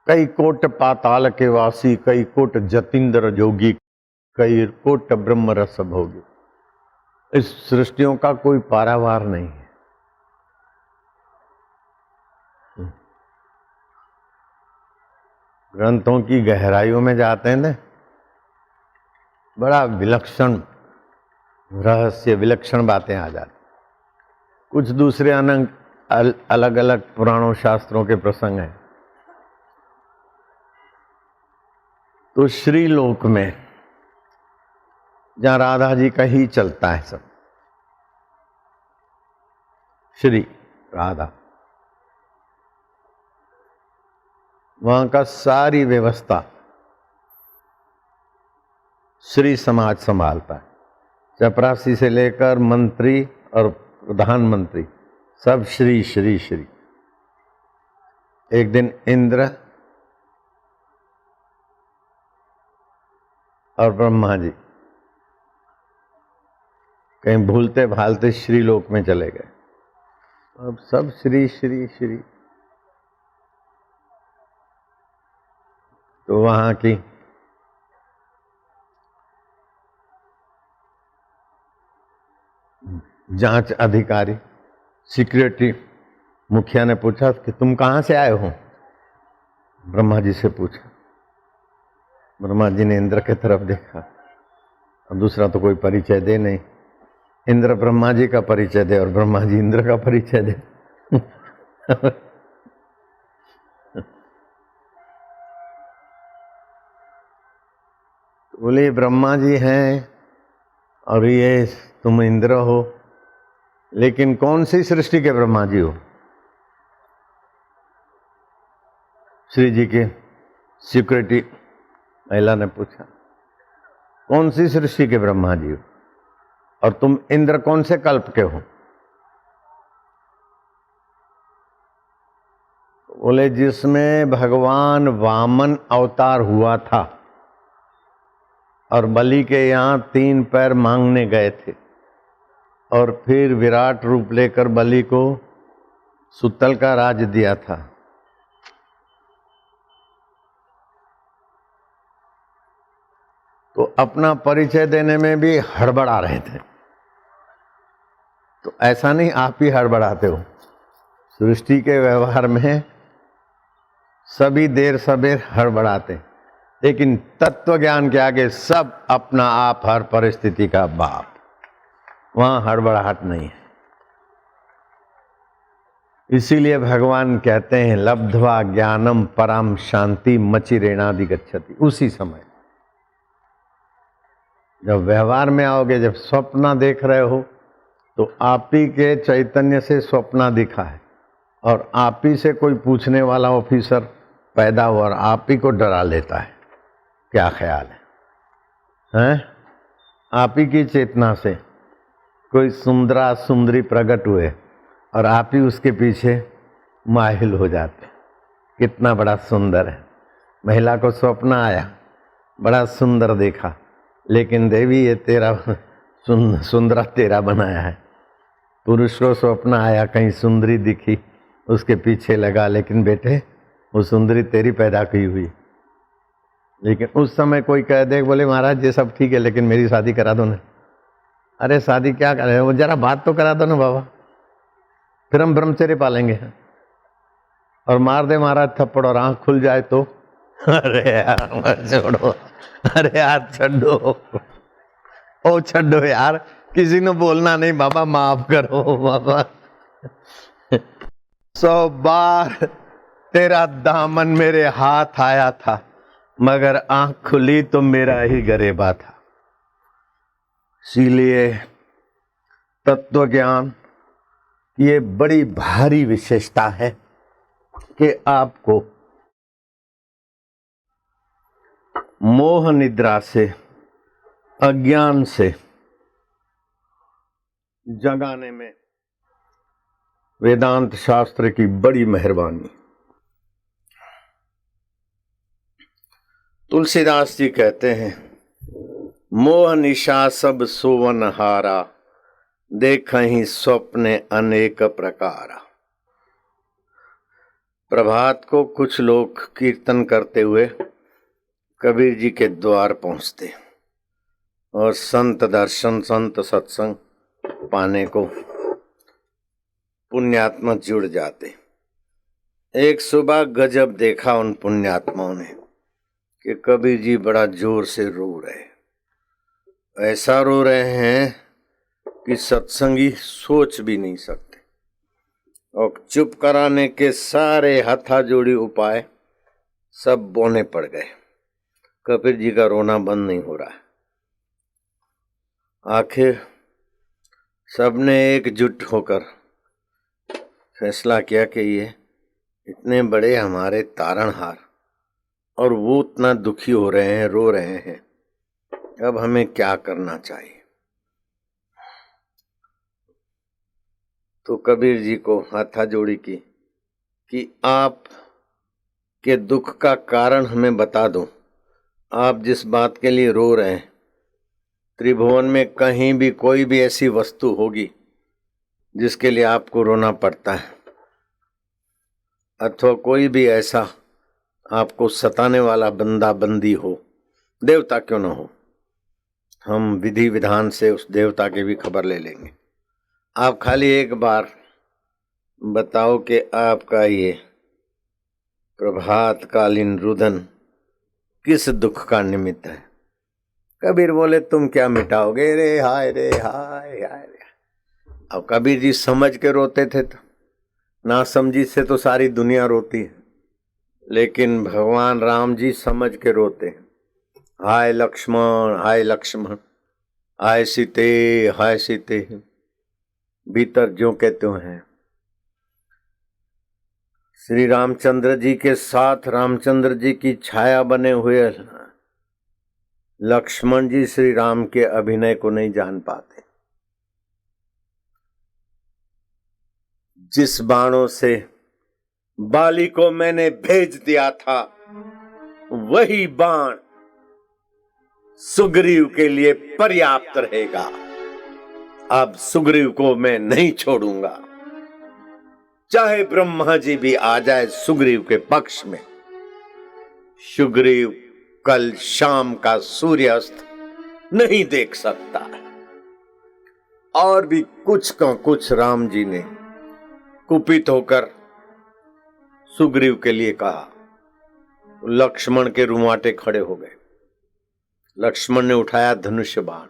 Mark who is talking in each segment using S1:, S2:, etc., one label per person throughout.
S1: कई कोट पाताल के वासी, कई कोट जतिंद्र जोगी, कई कोट ब्रह्म रस भोगी। इस सृष्टियों का कोई पारावार नहीं है। ग्रंथों की गहराइयों में जाते हैं ना, बड़ा विलक्षण रहस्य, विलक्षण बातें आ जाती। कुछ दूसरे अलग अलग पुराणों शास्त्रों के प्रसंग हैं। तो श्रीलोक में जहां राधा जी का ही चलता है सब, श्री राधा, वहां का सारी व्यवस्था श्री समाज संभालता है। चपरासी से लेकर मंत्री और प्रधानमंत्री सब श्री श्री श्री। एक दिन इंद्र और ब्रह्मा जी कहीं भूलते भालते श्रीलोक में चले गए। अब सब श्री श्री श्री। तो वहां की जांच अधिकारी, सिक्योरिटी मुखिया ने पूछा कि तुम कहां से आए हो? ब्रह्मा जी से पूछा। ब्रह्मा जी ने इंद्र की तरफ देखा, और दूसरा तो कोई परिचय दे नहीं। इंद्र ब्रह्मा जी का परिचय दे और ब्रह्मा जी इंद्र का परिचय दे। बोले ब्रह्मा जी हैं और ये तुम इंद्र हो, लेकिन कौन सी सृष्टि के ब्रह्मा जी हो? श्री जी के सिक्योरिटी महिला ने पूछा, कौन सी सृष्टि के ब्रह्मा जी हो और तुम इंद्र कौन से कल्प के हो? बोले जिसमें भगवान वामन अवतार हुआ था और बलि के यहां 3 पैर मांगने गए थे और फिर विराट रूप लेकर बलि को सुतल का राज दिया था। तो अपना परिचय देने में भी हड़बड़ा रहे थे। तो ऐसा नहीं आप ही हड़बड़ाते हो। सृष्टि के व्यवहार में सभी देर सबेर हड़बड़ाते, लेकिन तत्व ज्ञान के आगे सब अपना आप, हर परिस्थिति का बाप। वहां हड़बड़ाहट नहीं है। इसीलिए भगवान कहते हैं लब्ध्वा ज्ञानम परम शांति मचिरेणादि गच्छति। उसी समय जब व्यवहार में आओगे, जब स्वप्न देख रहे हो, तो आप ही के चैतन्य से स्वप्न दिखा है और आप ही से कोई पूछने वाला ऑफिसर पैदा हुआ और आप ही को डरा लेता है। क्या ख्याल है? आप ही की चेतना से कोई सुंदरा सुंदरी प्रकट हुए और आप ही उसके पीछे माहिल हो जाते। कितना बड़ा सुंदर है। महिला को स्वप्न आया, बड़ा सुंदर देखा, लेकिन देवी ये तेरा सुंदरा तेरा बनाया है। पुरुष को स्वप्न आया, कहीं सुंदरी दिखी, उसके पीछे लगा, लेकिन बेटे वो सुंदरी तेरी पैदा की हुई। लेकिन उस समय कोई कह दे, बोले महाराज ये सब ठीक है, लेकिन मेरी शादी करा दो ना। अरे शादी क्या करे, वो जरा बात तो करा दो ना बाबा, फिर हम ब्रह्मचर्य पालेंगे। और मार दे महाराज थप्पड़ और आंख खुल जाए तो अरे यार छोड़ो, अरे यार छड्डो, ओ छड्डो यार, किसी ने बोलना नहीं बाबा, माफ करो बाबा। 100 बार तेरा दामन मेरे हाथ आया था, मगर आंख खुली तो मेरा ही गरेबा था। इसीलिए तत्व ज्ञान ये बड़ी भारी विशेषता है कि आपको मोह निद्रा से, अज्ञान से जगाने में वेदांत शास्त्र की बड़ी मेहरबानी। तुलसीदास जी कहते हैं, मोह निशा सब सोवन हारा, देखहि स्वप्ने अनेक प्रकारा। प्रभात को कुछ लोग कीर्तन करते हुए कबीर जी के द्वार पहुंचते और संत दर्शन संत सत्संग पाने को पुण्यात्मा जुड़ जाते। एक सुबह गजब देखा उन पुण्यात्माओं ने कि कबीर जी बड़ा जोर से रो रहे, ऐसा रो रहे हैं कि सत्संगी सोच भी नहीं सकते। और चुप कराने के सारे हथाजोड़ी उपाय सब बोने पड़ गए। कबीर जी का रोना बंद नहीं हो रहा है। आखिर सबने एकजुट होकर फैसला किया कि ये इतने बड़े हमारे तारणहार और वो इतना दुखी हो रहे हैं, रो रहे हैं, अब हमें क्या करना चाहिए। तो कबीर जी को हाथाजोड़ी की कि आप के दुख का कारण हमें बता दो। आप जिस बात के लिए रो रहे हैं, त्रिभुवन में कहीं भी कोई भी ऐसी वस्तु होगी जिसके लिए आपको रोना पड़ता है, अथवा कोई भी ऐसा आपको सताने वाला बंदा बंदी हो, देवता क्यों ना हो, हम विधि विधान से उस देवता की भी खबर ले लेंगे। आप खाली एक बार बताओ कि आपका ये प्रभात कालीन रुदन किस दुख का निमित्त है। कबीर बोले तुम क्या मिटाओगे रे हाय रे हाय हाय रे। अब कबीर जी समझ के रोते थे तो ना समझी से तो सारी दुनिया रोती है, लेकिन भगवान राम जी समझ के रोते हैं। हाय लक्ष्मण हाय लक्ष्मण, हाय सीते हाय सीते, भीतर जो के त्यों हैं। श्री रामचंद्र जी के साथ रामचंद्र जी की छाया बने हुए लक्ष्मण जी श्री राम के अभिनय को नहीं जान पाते। जिस बाणों से बाली को मैंने भेज दिया था, वही बाण सुग्रीव के लिए पर्याप्त रहेगा। अब सुग्रीव को मैं नहीं छोड़ूंगा, चाहे ब्रह्मा जी भी आ जाए सुग्रीव के पक्ष में। सुग्रीव कल शाम का सूर्यास्त नहीं देख सकता। और भी कुछ का कुछ राम जी ने कुपित होकर सुग्रीव के लिए कहा। लक्ष्मण के रुंवाटे खड़े हो गए। लक्ष्मण ने उठाया धनुष्य बाण।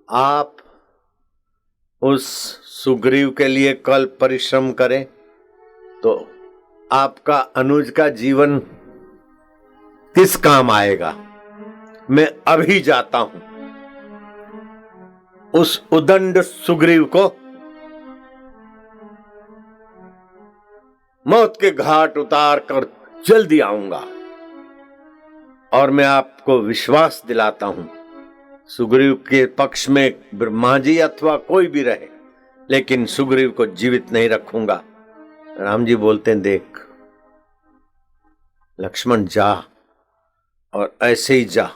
S1: आप उस सुग्रीव के लिए कल परिश्रम करें तो आपका अनुज का जीवन किस काम आएगा। मैं अभी जाता हूं, उस उदंड सुग्रीव को मौत के घाट उतार कर जल्दी आऊंगा। और मैं आपको विश्वास दिलाता हूं, सुग्रीव के पक्ष में ब्रह्मा जी अथवा कोई भी रहे, लेकिन सुग्रीव को जीवित नहीं रखूंगा। राम जी बोलते हैं देख लक्ष्मण जा, और ऐसे ही जा,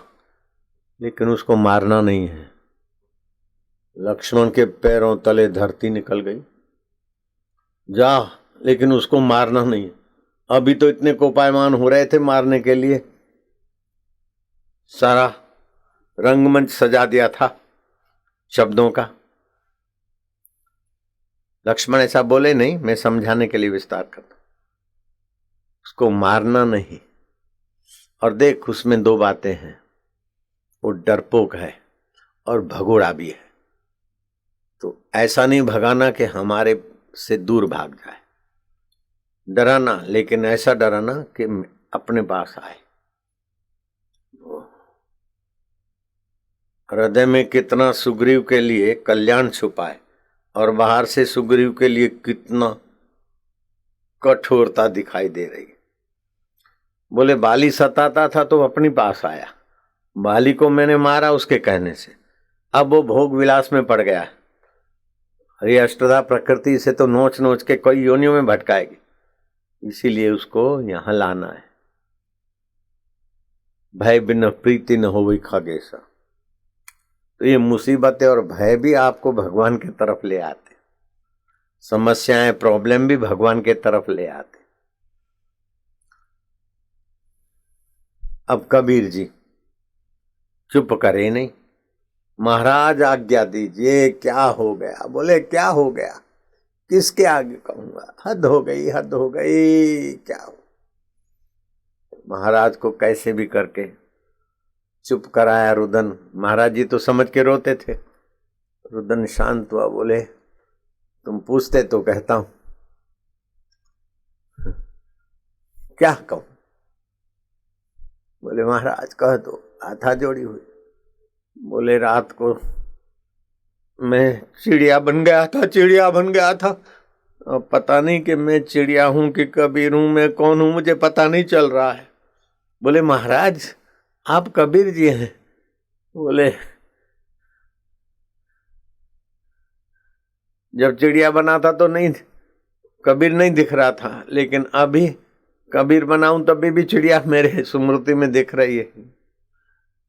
S1: लेकिन उसको मारना नहीं है। लक्ष्मण के पैरों तले धरती निकल गई। जा, लेकिन उसको मारना नहीं। अभी तो इतने कोपायमान हो रहे थे मारने के लिए, सारा रंगमंच सजा दिया था शब्दों का। लक्ष्मण ऐसा बोले नहीं, मैं समझाने के लिए विस्तार करता। उसको मारना नहीं। और देख उसमें दो बातें हैं, वो डरपोक है और भगोड़ा भी है। तो ऐसा नहीं भगाना कि हमारे से दूर भाग जाए, डराना, लेकिन ऐसा डराना कि अपने पास आए। हृदय में कितना सुग्रीव के लिए कल्याण छुपा है और बाहर से सुग्रीव के लिए कितना कठोरता दिखाई दे रही है। बोले बाली सताता था तो अपने पास आया, बाली को मैंने मारा उसके कहने से, अब वो भोग विलास में पड़ गया। हरि अष्टधा प्रकृति से तो नोच नोच के कई योनियों में भटकाएगी, इसीलिए उसको यहां लाना है। भय बिन प्रीति न हो वही खगेशा। तो ये मुसीबतें और भय भी आपको भगवान की तरफ ले आते, समस्याएं प्रॉब्लम भी भगवान के तरफ ले आते। अब कबीर जी चुप करे नहीं। महाराज आज्ञा दीजिए, क्या हो गया? बोले क्या हो गया? किसके आगे कहूंगा, हद हो गई, हद हो गई, क्या हो। महाराज को कैसे भी करके चुप कराया रुदन। महाराज जी तो समझ के रोते थे। रुदन शांत हुआ, बोले तुम पूछते तो कहता हूं, क्या कहूं? बोले महाराज कह दो, हाथा जोड़ी हुई। बोले रात को मैं चिड़िया बन गया था, चिड़िया बन गया था। अब पता नहीं कि मैं चिड़िया हूं कि कबीर हूं, मैं कौन हूं, मुझे पता नहीं चल रहा है। बोले महाराज आप कबीर जी हैं? बोले जब चिड़िया बना था तो नहीं, कबीर नहीं दिख रहा था, लेकिन अभी कबीर बनाऊं तभी भी चिड़िया मेरे स्मृति में दिख रही है।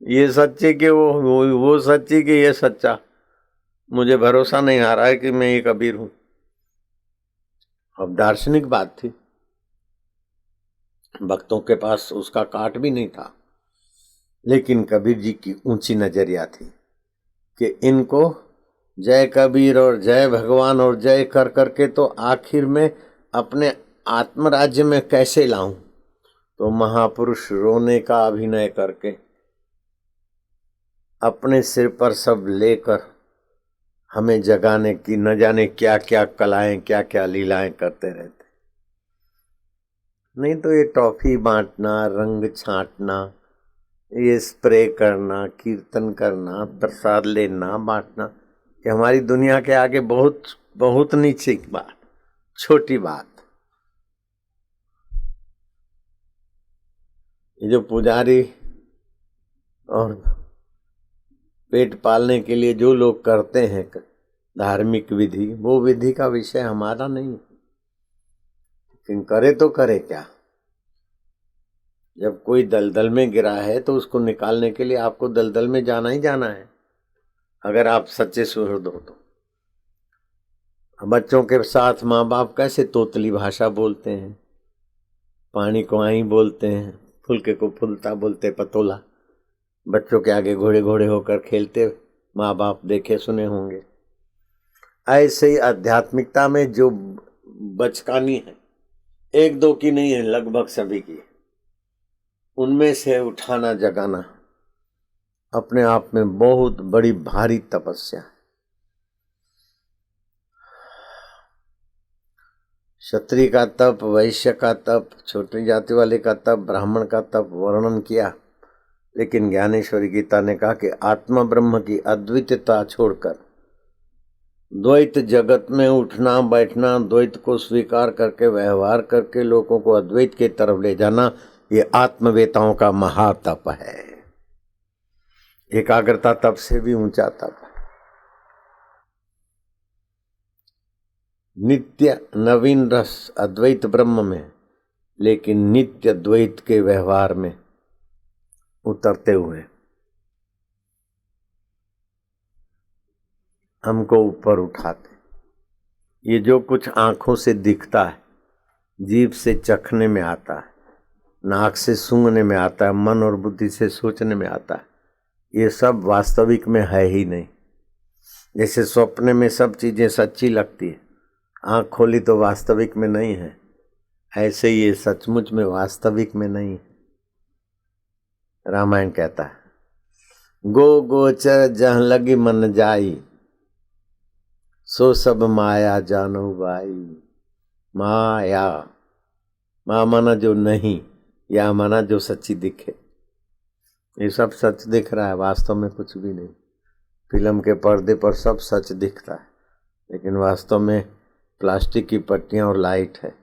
S1: ये सच्ची कि वो सच्ची कि ये सच्चा, मुझे भरोसा नहीं आ रहा है कि मैं ये कबीर हूं। अब दार्शनिक बात थी, भक्तों के पास उसका काट भी नहीं था, लेकिन कबीर जी की ऊंची नजरिया थी कि इनको जय कबीर और जय भगवान और जय कर करके तो आखिर में अपने आत्मराज्य में कैसे लाऊं। तो महापुरुष रोने का अभिनय करके अपने सिर पर सब लेकर हमें जगाने की न जाने क्या क्या कलाएं, क्या क्या लीलाएं करते रहते। नहीं तो ये टॉफी बांटना, रंग छांटना, ये स्प्रे करना, कीर्तन करना, प्रसाद लेना, बांटना, ये हमारी दुनिया के आगे बहुत बहुत नीचे की बात, छोटी बात। ये जो पुजारी और पेट पालने के लिए जो लोग करते हैं धार्मिक विधि, वो विधि का विषय हमारा नहीं, लेकिन करे तो करे क्या। जब कोई दलदल में गिरा है तो उसको निकालने के लिए आपको दलदल में जाना ही जाना है, अगर आप सच्चे सुहृद हो तो। बच्चों के साथ माँ बाप कैसे तोतली भाषा बोलते हैं, पानी को आई बोलते हैं, फुलके को फुलता बोलते, पतोला। बच्चों के आगे घोड़े घोड़े होकर खेलते माँ बाप देखे सुने होंगे। ऐसे ही आध्यात्मिकता में जो बचकानी है, एक दो की नहीं है, लगभग सभी की, उनमें से उठाना जगाना अपने आप में बहुत बड़ी भारी तपस्या है। क्षत्रिय का तप, वैश्य का तप, छोटी जाति वाले का तप, ब्राह्मण का तप वर्णन किया, लेकिन ज्ञानेश्वरी गीता ने कहा कि आत्मा ब्रह्म की अद्वितीयता छोड़कर द्वैत जगत में उठना बैठना, द्वैत को स्वीकार करके व्यवहार करके लोगों को अद्वैत की तरफ ले जाना, ये आत्मवेताओं का महातप है। एकाग्रता तप से भी ऊंचा तप है। नित्य नवीन रस अद्वैत ब्रह्म में, लेकिन नित्य द्वैत के व्यवहार में उतरते हुए हमको ऊपर उठाते। ये जो कुछ आंखों से दिखता है, जीभ से चखने में आता है, नाक से सूंघने में आता है, मन और बुद्धि से सोचने में आता है, ये सब वास्तविक में है ही नहीं। जैसे स्वप्न में सब चीजें सच्ची लगती है, आंख खोली तो वास्तविक में नहीं है, ऐसे ही ये सचमुच में वास्तविक में नहीं है। रामायण कहता है, गो गोचर जहाँ लगी मन जाई, सो सब माया जानो भाई। माया, माँ माना जो नहीं, या माना जो सच्ची दिखे। ये सब सच दिख रहा है, वास्तव में कुछ भी नहीं। फिल्म के पर्दे पर सब सच दिखता है, लेकिन वास्तव में प्लास्टिक की पट्टियां और लाइट है।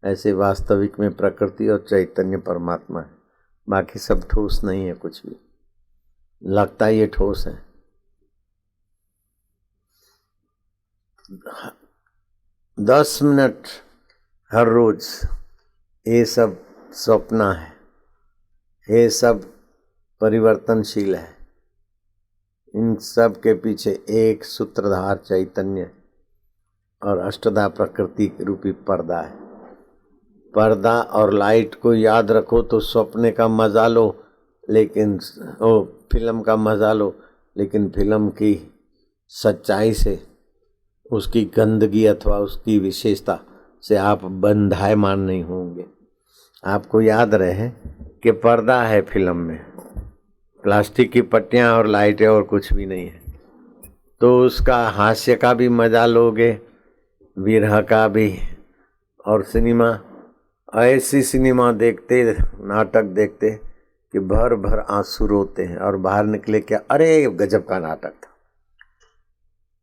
S1: ऐसे वास्तविक में प्रकृति और चैतन्य परमात्मा है, बाकी सब ठोस नहीं है। कुछ भी लगता है ये ठोस है। 10 मिनट हर रोज, ये सब स्वप्न है, ये सब परिवर्तनशील है। इन सब के पीछे एक सूत्रधार चैतन्य और अष्टधा प्रकृति रूपी पर्दा है। पर्दा और लाइट को याद रखो तो स्वप्न का मजा लो, लेकिन वो फिल्म का मजा लो, लेकिन फिल्म की सच्चाई से, उसकी गंदगी अथवा उसकी विशेषता से आप बंधायमान नहीं होंगे। आपको याद रहे कि पर्दा है फिल्म में, प्लास्टिक की पट्टियां और लाइटें और कुछ भी नहीं है, तो उसका हास्य का भी मजा लोगे, विरह का भी। और सिनेमा, ऐसी सिनेमा देखते, नाटक देखते कि भर भर आंसू रोते हैं और बाहर निकले क्या, अरे गजब का नाटक था,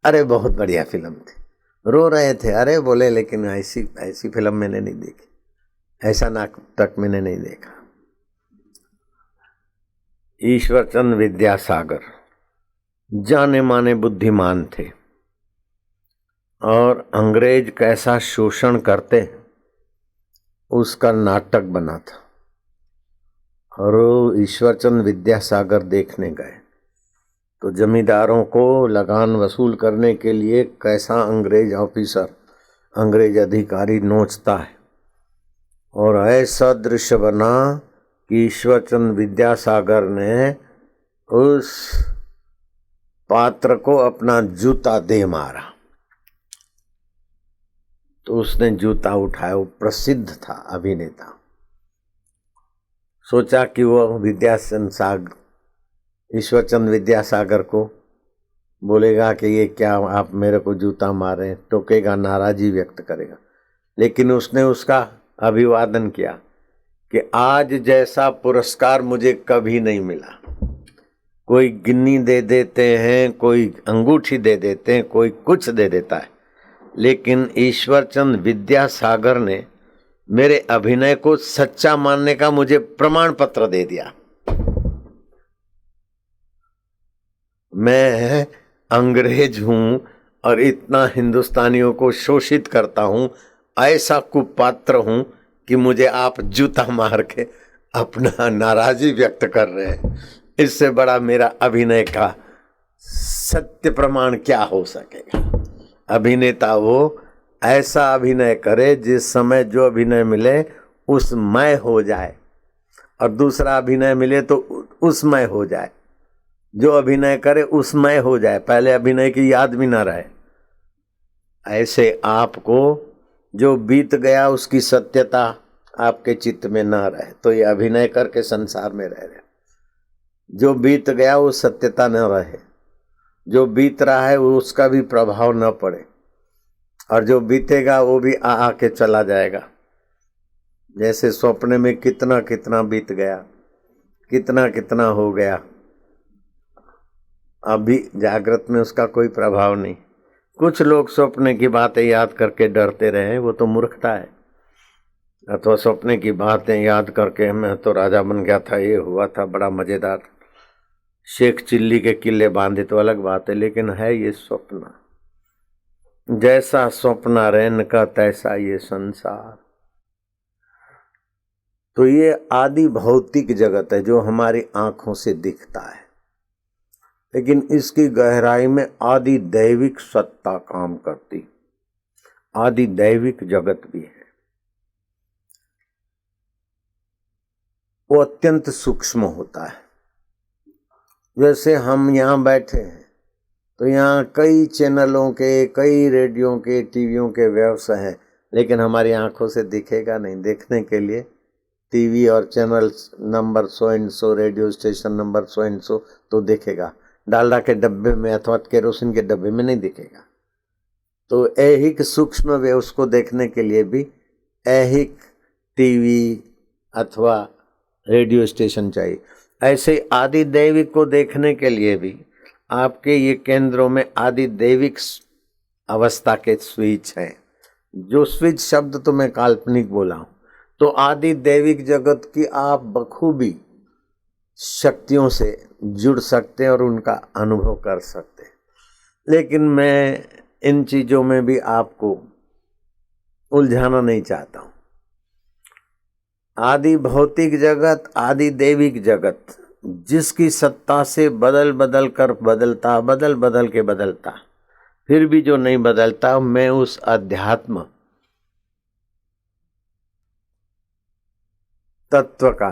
S1: अरे बहुत बढ़िया फिल्म थी, रो रहे थे, अरे बोले लेकिन ऐसी ऐसी फिल्म मैंने नहीं देखी, ऐसा नाटक मैंने नहीं देखा। ईश्वरचंद विद्यासागर जाने माने बुद्धिमान थे और अंग्रेज कैसा शोषण करते उसका नाटक बना था। और ईश्वरचंद विद्यासागर देखने गए तो जमींदारों को लगान वसूल करने के लिए कैसा अंग्रेज ऑफिसर, अंग्रेज अधिकारी नोचता है, और ऐसा दृश्य बना कि ईश्वरचंद विद्यासागर ने उस पात्र को अपना जूता दे मारा। तो उसने जूता उठाया, वो प्रसिद्ध था अभिनेता, सोचा कि वो ईश्वरचंद विद्यासागर को बोलेगा कि ये क्या आप मेरे को जूता मारे, टोकेगा, नाराजी व्यक्त करेगा। लेकिन उसने उसका अभिवादन किया कि आज जैसा पुरस्कार मुझे कभी नहीं मिला। कोई गिन्नी दे देते हैं, कोई अंगूठी दे देते हैं, कोई कुछ दे देता है, लेकिन ईश्वरचंद विद्यासागर ने मेरे अभिनय को सच्चा मानने का मुझे प्रमाण पत्र दे दिया। मैं अंग्रेज हूं और इतना हिंदुस्तानियों को शोषित करता हूं, ऐसा कुपात्र हूं कि मुझे आप जूता मार के अपना नाराजी व्यक्त कर रहे हैं। इससे बड़ा मेरा अभिनय का सत्य प्रमाण क्या हो सकेगा। अभिनेता वो ऐसा अभिनय करे जिस समय जो अभिनय मिले उसमय हो जाए, और दूसरा अभिनय मिले तो उसमय हो जाए। जो अभिनय करे उसमय हो जाए, पहले अभिनय की याद भी ना रहे। ऐसे आपको जो बीत गया उसकी सत्यता आपके चित्त में ना रहे, तो ये अभिनय करके संसार में रह रहे। जो बीत गया वो सत्यता न रहे, जो बीत रहा है वो उसका भी प्रभाव न पड़े, और जो बीतेगा वो भी आके चला जाएगा। जैसे सपने में कितना कितना बीत गया, कितना कितना हो गया, अभी जागृत में उसका कोई प्रभाव नहीं। कुछ लोग सपने की बातें याद करके डरते रहे, वो तो मूर्खता है। अथवा सपने की बातें याद करके मैं तो राजा बन गया था, ये हुआ था, बड़ा मजेदार, शेख चिल्ली के किले बांधे, तो अलग बात है, लेकिन है ये स्वप्न। जैसा स्वप्न रैन का तैसा ये संसार। तो ये आदि भौतिक जगत है जो हमारी आंखों से दिखता है, लेकिन इसकी गहराई में आदि दैविक सत्ता काम करती, आदि दैविक जगत भी है। वो अत्यंत सूक्ष्म होता है। जैसे हम यहाँ बैठे हैं तो यहाँ कई चैनलों के, कई रेडियो के, टीवियों के व्यवसाय हैं, लेकिन हमारी आंखों से दिखेगा नहीं। देखने के लिए टीवी और channel number so and so, radio station number so and so तो दिखेगा, डालडा के डब्बे में अथवा केरोसिन के डब्बे में नहीं दिखेगा। तो ऐहिक सूक्ष्म वे उसको देखने के लिए भी ऐहिक टीवी अथवा रेडियो स्टेशन चाहिए। ऐसे आदि दैविक को देखने के लिए भी आपके ये केंद्रों में आदि दैविक अवस्था के स्विच हैं। जो स्विच शब्द तो मैं काल्पनिक बोला हूं, तो आदि दैविक जगत की आप बखूबी शक्तियों से जुड़ सकते हैं और उनका अनुभव कर सकते हैं। लेकिन मैं इन चीजों में भी आपको उलझाना नहीं चाहता हूं। आदि भौतिक जगत, आदि दैविक जगत, जिसकी सत्ता से बदल बदल कर बदलता, बदल बदल के बदलता, फिर भी जो नहीं बदलता, मैं उस अध्यात्म तत्व का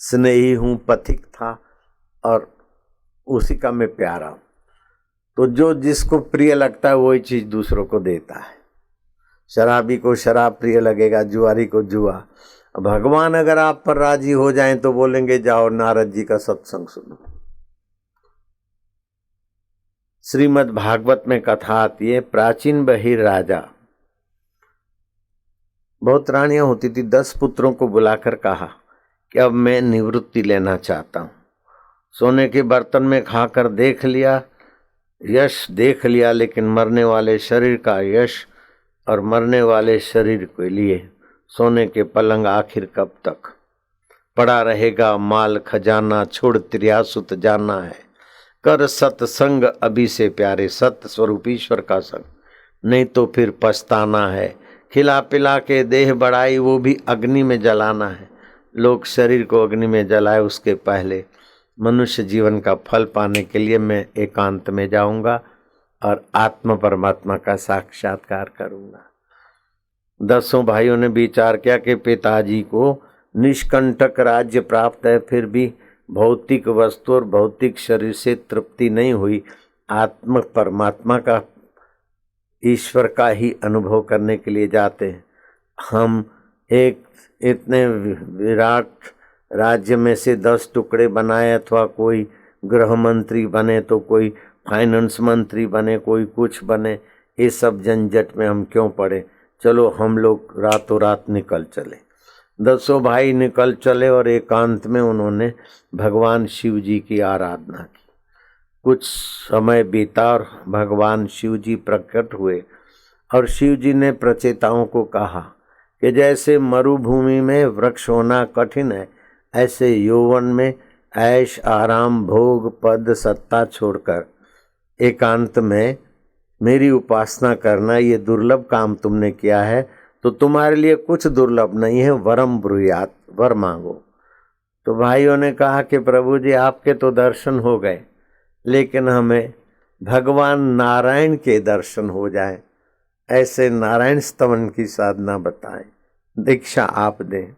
S1: स्नेही हूँ, पथिक था और उसी का मैं प्यारा हूँ। तो जो जिसको प्रिय लगता है वही चीज दूसरों को देता है। शराबी को शराब प्रिय लगेगा, जुआरी को जुआ। भगवान अगर आप पर राजी हो जाएं तो बोलेंगे जाओ नारद जी का सत्संग सुनो। श्रीमद् भागवत में कथा आती है, प्राचीन बहिर राजा, बहुत रानियां होती थी, 10 पुत्रों को बुलाकर कहा कि अब मैं निवृत्ति लेना चाहता हूं। सोने के बर्तन में खाकर देख लिया, यश देख लिया, लेकिन मरने वाले शरीर का यश और मरने वाले शरीर के लिए सोने के पलंग आखिर कब तक पड़ा रहेगा। माल खजाना छोड़ त्रियासुत जाना है, कर सत्संग अभी से प्यारे, सत्य स्वरूप ईश्वर का संग, नहीं तो फिर पछताना है। खिला पिला के देह बढ़ाई, वो भी अग्नि में जलाना है। लोग शरीर को अग्नि में जलाए, उसके पहले मनुष्य जीवन का फल पाने के लिए मैं एकांत में जाऊंगा और आत्मा परमात्मा का साक्षात्कार करूंगा। 10 भाइयों ने विचार किया कि पिताजी को निष्कंटक राज्य प्राप्त है, फिर भी भौतिक वस्तु और भौतिक शरीर से तृप्ति नहीं हुई, आत्म परमात्मा का, ईश्वर का ही अनुभव करने के लिए जाते हैं। हम एक इतने विराट राज्य में से 10 टुकड़े बनाए, अथवा कोई गृह मंत्री बने तो कोई फाइनेंस मंत्री बने, कोई कुछ बने, ये सब झंझट में हम क्यों पड़े। चलो हम लोग रातों रात निकल चले। 10 भाई निकल चले और एकांत में उन्होंने भगवान शिव जी की आराधना की। कुछ समय बीता और भगवान शिव जी प्रकट हुए और शिव जी ने प्रचेताओं को कहा कि जैसे मरुभूमि में वृक्ष होना कठिन है, ऐसे यौवन में ऐश आराम भोग पद सत्ता छोड़कर एकांत में मेरी उपासना करना, ये दुर्लभ काम तुमने किया है, तो तुम्हारे लिए कुछ दुर्लभ नहीं है, वरम ब्रूयात, वर मांगो। तो भाइयों ने कहा कि प्रभु जी आपके तो दर्शन हो गए, लेकिन हमें भगवान नारायण के दर्शन हो जाएं, ऐसे नारायण स्तवन की साधना बताएं, दीक्षा आप दें।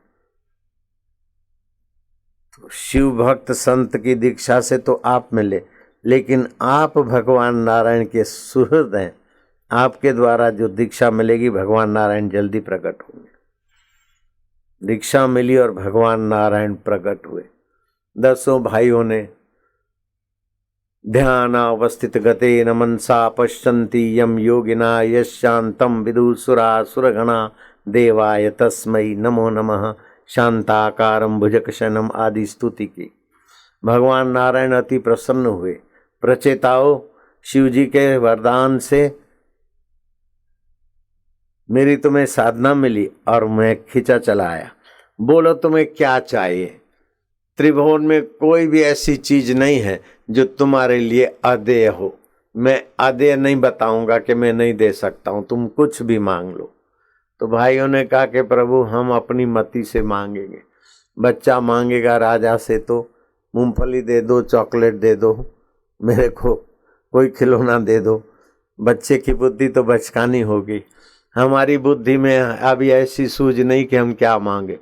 S1: तो शिव भक्त संत की दीक्षा से तो आप मिले, लेकिन आप भगवान नारायण के सुहृद हैं, आपके द्वारा जो दीक्षा मिलेगी भगवान नारायण जल्दी प्रकट होंगे। दीक्षा मिली और भगवान नारायण प्रकट हुए। 10 भाइयों ने ध्यान अवस्थित गते न मनसा पश्यन्ति यम योगिना यशांतम विदुसुरा सुरगणा देवाय तस्मै नमो नमः शांताकारं भुजगशयनं आदि स्तुति की। भगवान नारायण अति प्रसन्न हुए। प्रचेताओं, शिव जी के वरदान से मेरी तुम्हें साधना मिली और मैं खींचा चला आया। बोलो तुम्हें क्या चाहिए। त्रिभुवन में कोई भी ऐसी चीज नहीं है जो तुम्हारे लिए अदेय हो। मैं अदेय नहीं बताऊंगा कि मैं नहीं दे सकता हूं, तुम कुछ भी मांग लो। तो भाइयों ने कहा कि प्रभु हम अपनी मति से मांगेंगे। बच्चा मांगेगा राजा से तो मूंगफली दे दो, चॉकलेट दे दो, मेरे को कोई खिलौना दे दो। बच्चे की बुद्धि तो बचकानी होगी, हमारी बुद्धि में अभी ऐसी सूझ नहीं कि हम क्या मांगे।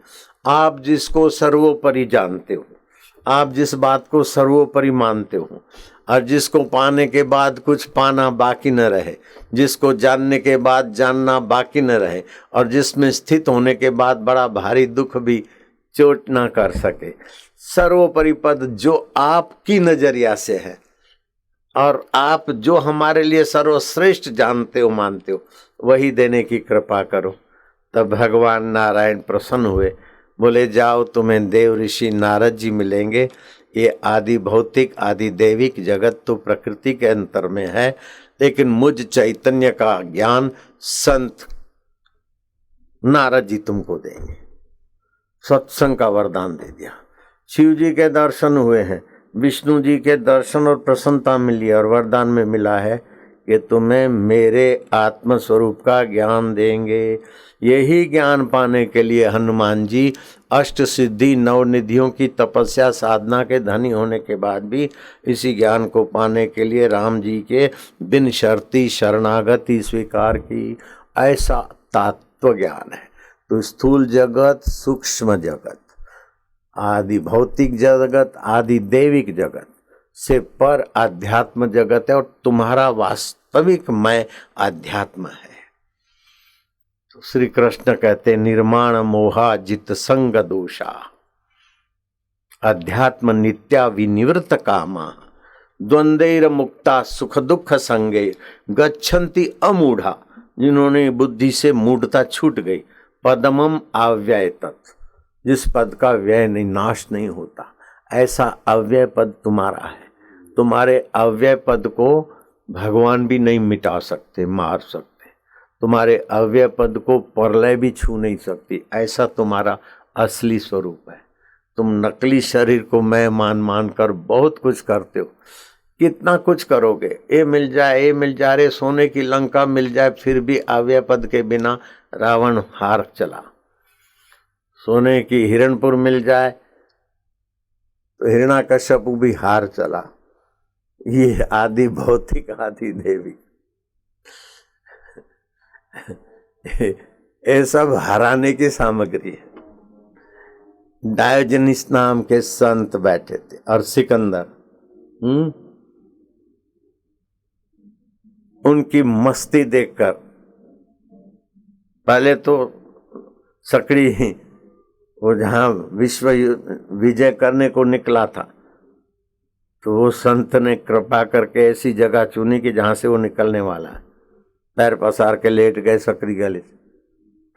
S1: आप जिसको सर्वोपरि जानते हो, आप जिस बात को सर्वोपरि मानते हो, और जिसको पाने के बाद कुछ पाना बाकी न रहे, जिसको जानने के बाद जानना बाकी न रहे, और जिसमें स्थित होने के बाद बड़ा भारी दुख भी चोट ना कर सके, सर्वोपरि पद जो आपकी नजरिया से है और आप जो हमारे लिए सर्वश्रेष्ठ जानते हो मानते हो, वही देने की कृपा करो। तब भगवान नारायण प्रसन्न हुए, बोले जाओ तुम्हें देव ऋषि नारद जी मिलेंगे। ये आदि भौतिक आदि दैविक जगत तो प्रकृति के अंतर में है, लेकिन मुझ चैतन्य का ज्ञान संत नारद जी तुमको देंगे। सत्संग का वरदान दे दिया। शिव जी के दर्शन हुए हैं, विष्णु जी के दर्शन और प्रसन्नता मिली, और वरदान में मिला है कि तुम्हें मेरे आत्म स्वरूप का ज्ञान देंगे। यही ज्ञान पाने के लिए हनुमान जी अष्ट सिद्धि 9 निधियों की तपस्या साधना के धनी होने के बाद भी इसी ज्ञान को पाने के लिए राम जी के बिन शर्ती शरणागति स्वीकार की। ऐसा तत्व ज्ञान है। तो स्थूल जगत, सूक्ष्म जगत, आदि भौतिक जगत, आदि दैविक जगत से पर अध्यात्म जगत है, और तुम्हारा वास्तविक मैं अध्यात्म है। तो श्री कृष्ण कहते निर्माण मोहा जित संग दोषा, अध्यात्म नित्या विनिवृत्त कामा, द्वंद्वैर मुक्ता सुख दुख संगे, गच्छन्ति अमूढ़ा, जिन्होंने बुद्धि से मूढ़ता छूट गई, पदमम अव्यय तत्, जिस पद का व्यय नहीं, नाश नहीं होता, ऐसा अव्यय पद तुम्हारा है। तुम्हारे अव्यय पद को भगवान भी नहीं मिटा सकते, मार सकते। तुम्हारे अव्यय पद को प्रलय भी छू नहीं सकती, ऐसा तुम्हारा असली स्वरूप है। तुम नकली शरीर को मैं मान मान कर बहुत कुछ करते हो। कितना कुछ करोगे, ये मिल जाए, ये मिल जाए, रे सोने की लंका मिल जाए, फिर भी अव्यय पद के बिना रावण हार चला। सोने की हिरणपुर मिल जाए तो हिरण्याकश्यपु भी हार चला। ये आदि भौतिक आदि देवी ये सब हराने की सामग्री है। डायोजनीस नाम के संत बैठे थे और सिकंदर उनकी मस्ती देखकर, पहले तो सकड़ी वो जहां विश्व विजय करने को निकला था, तो वो संत ने कृपा करके ऐसी जगह चुनी कि जहां से वो निकलने वाला है। पैर पसार के लेट गए सकड़ी गले से।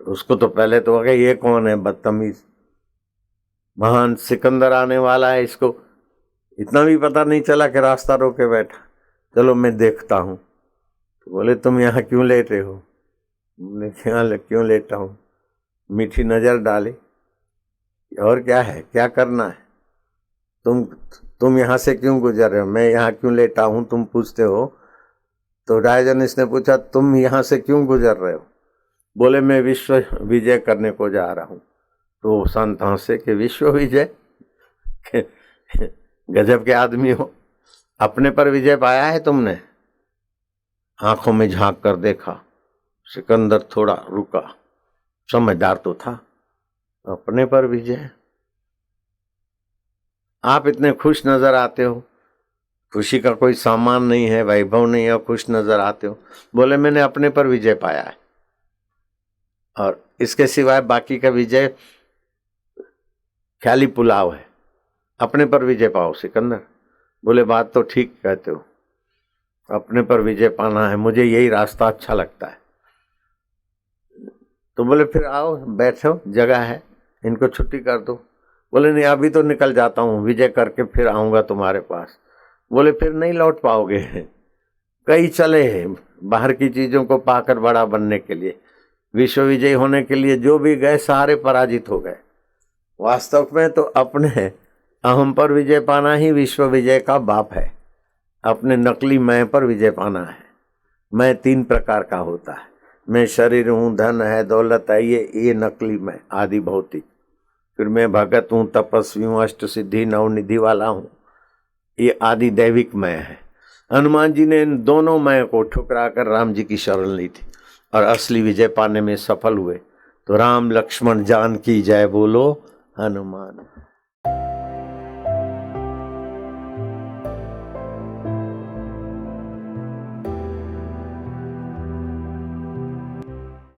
S1: तो उसको तो पहले तो हो ये कौन है बदतमीज, महान सिकंदर आने वाला है, इसको इतना भी पता नहीं चला कि रास्ता रोके बैठा। चलो मैं देखता हूँ। तो बोले तुम यहाँ क्यों लेटे हो? बोले क्यों लेटा हूँ? मीठी नजर डाली, और क्या है, क्या करना है? तुम यहाँ से क्यों गुजर रहे हो? मैं यहाँ क्यों लेटा हूँ तुम पूछते हो? तो डायोजनीस ने पूछा तुम यहाँ से क्यों गुजर रहे हो? बोले मैं विश्व विजय करने को जा रहा हूँ। तो संत हंसे कि विश्व विजय, गजब के आदमी हो, अपने पर विजय पाया है तुमने? आंखों में झांक कर देखा। सिकंदर थोड़ा रुका, समझदार तो था। अपने पर विजय? आप इतने खुश नजर आते हो, खुशी का कोई सामान नहीं है, वैभव नहीं है, खुश नजर आते हो। बोले मैंने अपने पर विजय पाया है, और इसके सिवाय बाकी का विजय ख्याली पुलाव है। अपने पर विजय पाओ सिकंदर। बोले बात तो ठीक कहते हो, अपने पर विजय पाना है, मुझे यही रास्ता अच्छा लगता है। तो बोले फिर आओ बैठो, जगह है, इनको छुट्टी कर दो। बोले नहीं अभी तो निकल जाता हूँ, विजय करके फिर आऊंगा तुम्हारे पास। बोले फिर नहीं लौट पाओगे, कई चले हैं बाहर की चीजों को पाकर बड़ा बनने के लिए, विश्व विजयी होने के लिए जो भी गए सारे पराजित हो गए। वास्तव में तो अपने अहम पर विजय पाना ही विश्व विजय का बाप है। अपने नकली मैं पर विजय पाना है। मैं 3 प्रकार का होता है। मैं शरीर हूँ, धन है, दौलत है, ये नकली मैं आदि भौतिक। फिर मैं भगत हूँ, तपस्वी हूँ, अष्ट सिद्धि नवनिधि वाला हूँ, ये आदि दैविक मैं है। हनुमान जी ने इन दोनों मैं को ठुकरा कर राम जी की शरण ली थी और असली विजय पाने में सफल हुए। तो राम लक्ष्मण जानकी जय बोलो हनुमान।